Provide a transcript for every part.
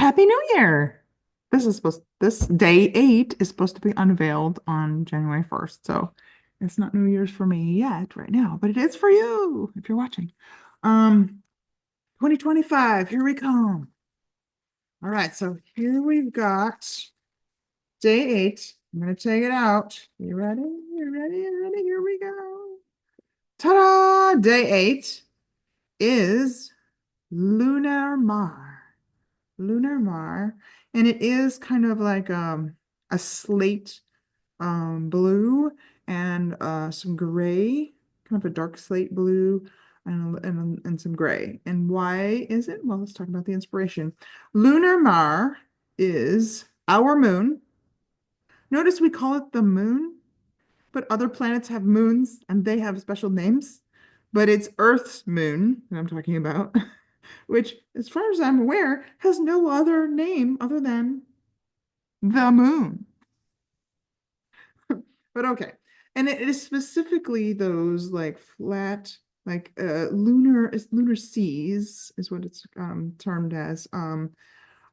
Happy New Year. This day 8 is supposed to be unveiled on January 1st. So it's not New Year's for me yet right now, but it is for you if you're watching. Um, 2025, here we come. All right, so here we've got day 8. I'm gonna take it out. You ready? You ready? You ready? Here we go. Ta-da! Day 8 is Lunar Mar. Lunar Mar, and it is kind of like a slate blue and some gray, kind of a dark slate blue and some gray. And why is it? Well, let's talk about the inspiration. Lunar Mar is our moon. Notice we call it the moon, but other planets have moons and they have special names. But it's Earth's moon that I'm talking about, which, as far as I'm aware, has no other name other than the moon. But okay. And it is specifically those like flat, like lunar seas is what it's termed as.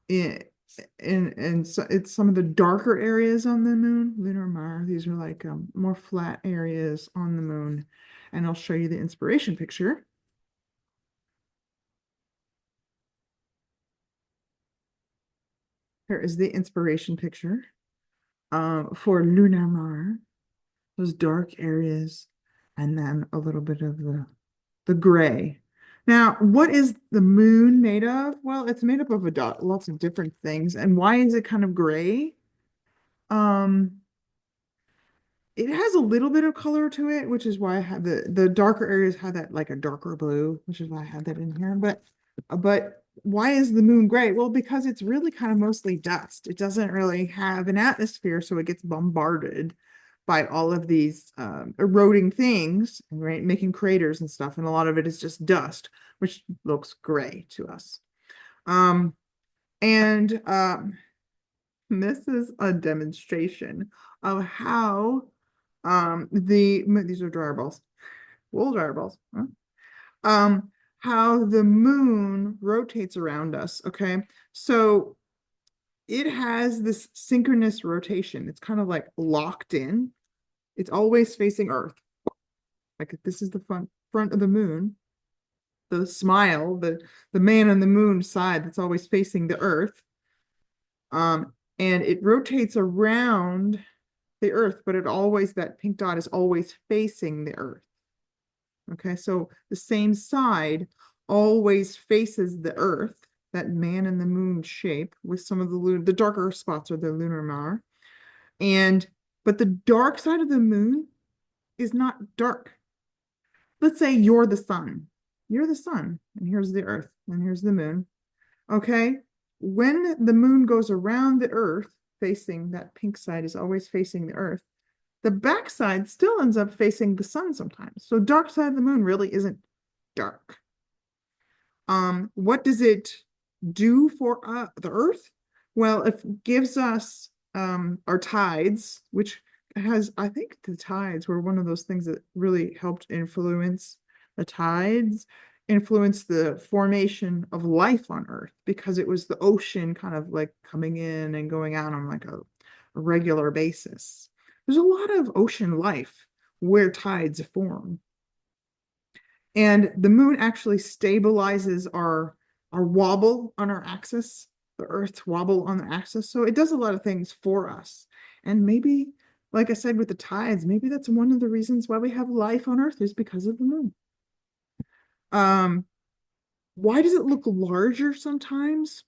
In, and so it's some of the darker areas on the moon, lunar Mars. These are like more flat areas on the moon. And I'll show you the inspiration picture. Here is the inspiration picture for lunar Mars, those dark areas, and then a little bit of the gray. Now, what is the moon made of? Well, it's made up of lots of different things. And why is it kind of gray? Um, it has a little bit of color to it, which is why I have the darker areas have that like a darker blue, which is why I have that in here. But why is the moon gray? Well, because it's really kind of mostly dust. It doesn't really have an atmosphere, so it gets bombarded by all of these eroding things, right, making craters and stuff. And a lot of it is just dust, which looks gray to us. And this is a demonstration of how these are dryer balls, wool dryer balls. Huh? How the moon rotates around us. Okay, so it has this synchronous rotation. It's kind of like locked in. It's always facing Earth. Like this is the front of the moon. The smile, the man on the moon side that's always facing the Earth. And it rotates around the Earth, but that pink dot is always facing the Earth. Okay, so the same side always faces the Earth, that man in the moon shape, with some of the darker spots are the lunar Mar. But the dark side of the moon is not dark. Let's say you're the sun. You're the sun, and here's the Earth, and here's the moon. Okay, when the moon goes around the Earth, facing that pink side is always facing the Earth, the backside still ends up facing the sun sometimes. So dark side of the moon really isn't dark. What does it do for the Earth? Well, it gives us our tides, which I think the tides were one of those things that really helped influence the tides, influence the formation of life on Earth, because it was the ocean kind of like coming in and going out on like a regular basis. There's a lot of ocean life where tides form. And the moon actually stabilizes our wobble on our axis, the Earth's wobble on the axis. So it does a lot of things for us. And maybe, like I said, with the tides, maybe that's one of the reasons why we have life on Earth is because of the moon. Why does it look larger sometimes?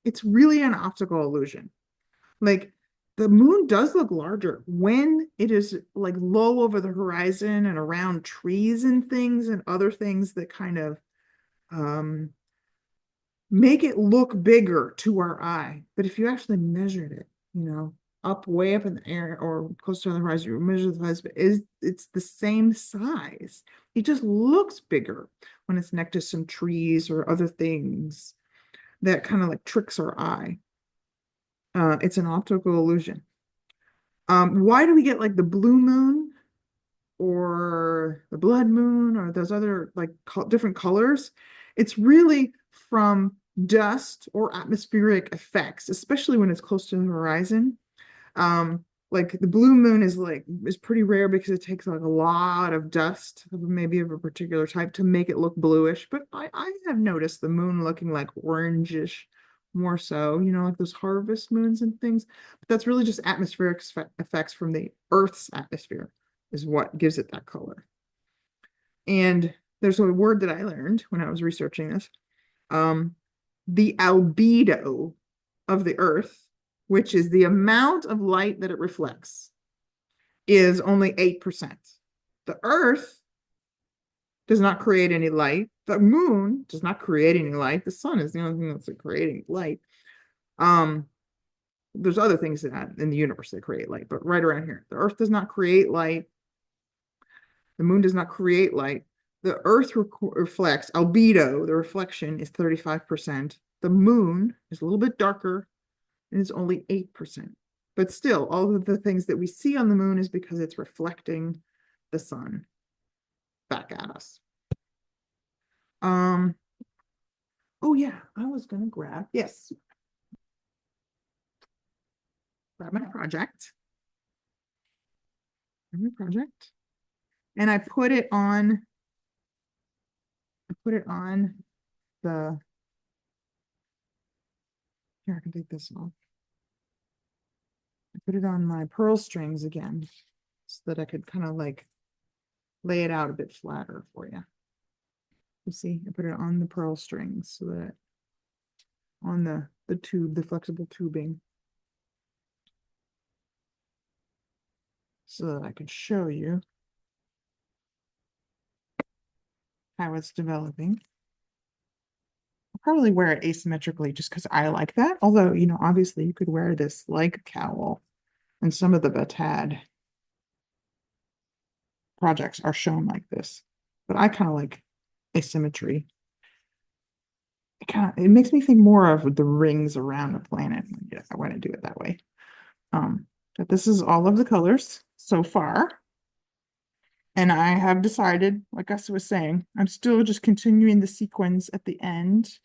It's really an optical illusion. Like the moon does look larger when it is like low over the horizon and around trees and things and other things that kind of make it look bigger to our eye. But if you actually measured it, way up in the air or close to the horizon, you measure the size, but it's the same size. It just looks bigger when it's next to some trees or other things that kind of like tricks our eye. It's an optical illusion. Why do we get like the blue moon or the blood moon or those other like different colors? It's really from dust or atmospheric effects, especially when it's close to the horizon. Like the blue moon is pretty rare because it takes like a lot of dust, maybe of a particular type, to make it look bluish. But I have noticed the moon looking like orangish more so, like those harvest moons and things. But that's really just atmospheric effects from the Earth's atmosphere is what gives it that color. And there's a word that I learned when I was researching this. Um, the albedo of the Earth, which is the amount of light that it reflects, is only 8%. The Earth does not create any light. The moon does not create any light. The sun is the only thing that's creating light. There's other things in the universe that create light, but right around here, the Earth does not create light. The moon does not create light. The Earth reflects albedo, the reflection is 35%. The moon is a little bit darker and it's only 8%. But still, all of the things that we see on the moon is because it's reflecting the sun back at us. Oh yeah, I was gonna grab my project. And I put it on the, here, I can take this off. I put it on my pearl strings again so that I could kind of like lay it out a bit flatter for you. You see, I put it on the pearl strings so that on the tube, the flexible tubing, so that I could show you how it's developing. I'll probably wear it asymmetrically just because I like that. Although, obviously you could wear this like a cowl, and some of the Batad projects are shown like this. But I kind of like asymmetry. It makes me think more of the rings around a planet. Yeah, I want to do it that way. But this is all of the colors so far. And I have decided, like I was saying, I'm still just continuing the sequins at the end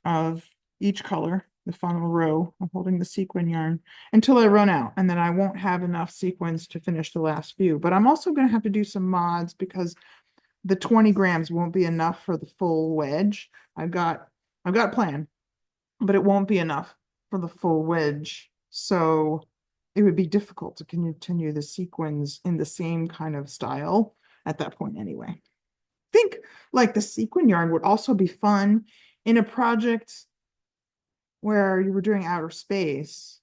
of each color, the final row. I'm holding the sequin yarn until I run out, and then I won't have enough sequins to finish the last few. But I'm also going to have to do some mods because the 20 grams won't be enough for the full wedge. I've got a plan, but it won't be enough for the full wedge. So it would be difficult to continue the sequins in the same kind of style at that point anyway. I think like the sequin yarn would also be fun in a project where you were doing outer space,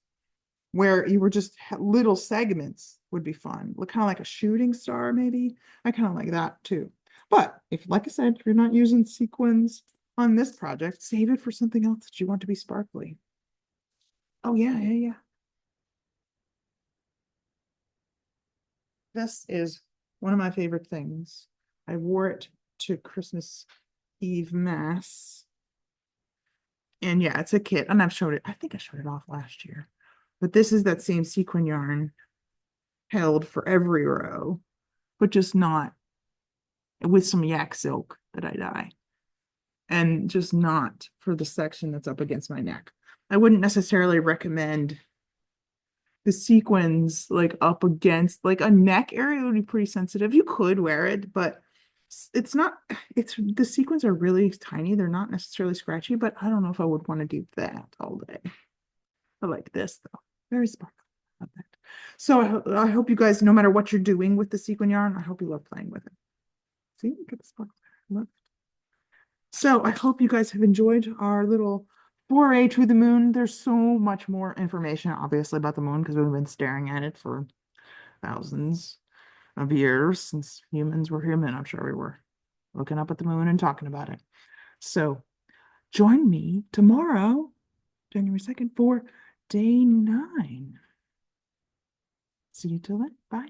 where you were just little segments would be fun. Look, kind of like a shooting star, maybe. I kind of like that too. But like I said, if you're not using sequins on this project, save it for something else that you want to be sparkly. Oh yeah. This is one of my favorite things. I wore it to Christmas Eve Mass. And yeah, it's a kit. And I think I showed it off last year. But this is that same sequin yarn held for every row, but just not with some yak silk that I dye. And just not for the section that's up against my neck. I wouldn't necessarily recommend the sequins like up against like a neck area would be pretty sensitive. You could wear it, but it's not, the sequins are really tiny. They're not necessarily scratchy, but I don't know if I would want to do that all day. I like this though. Very sparkly. Love that. So I hope you guys, no matter what you're doing with the sequin yarn, I hope you love playing with it. See, look at the sparkle. Love it. So I hope you guys have enjoyed our little foray to the moon. There's so much more information, obviously, about the moon because we've been staring at it for thousands of years since humans were human. I'm sure we were looking up at the moon and talking about it. So join me tomorrow, January 2nd, for day 9. See you till then. Bye.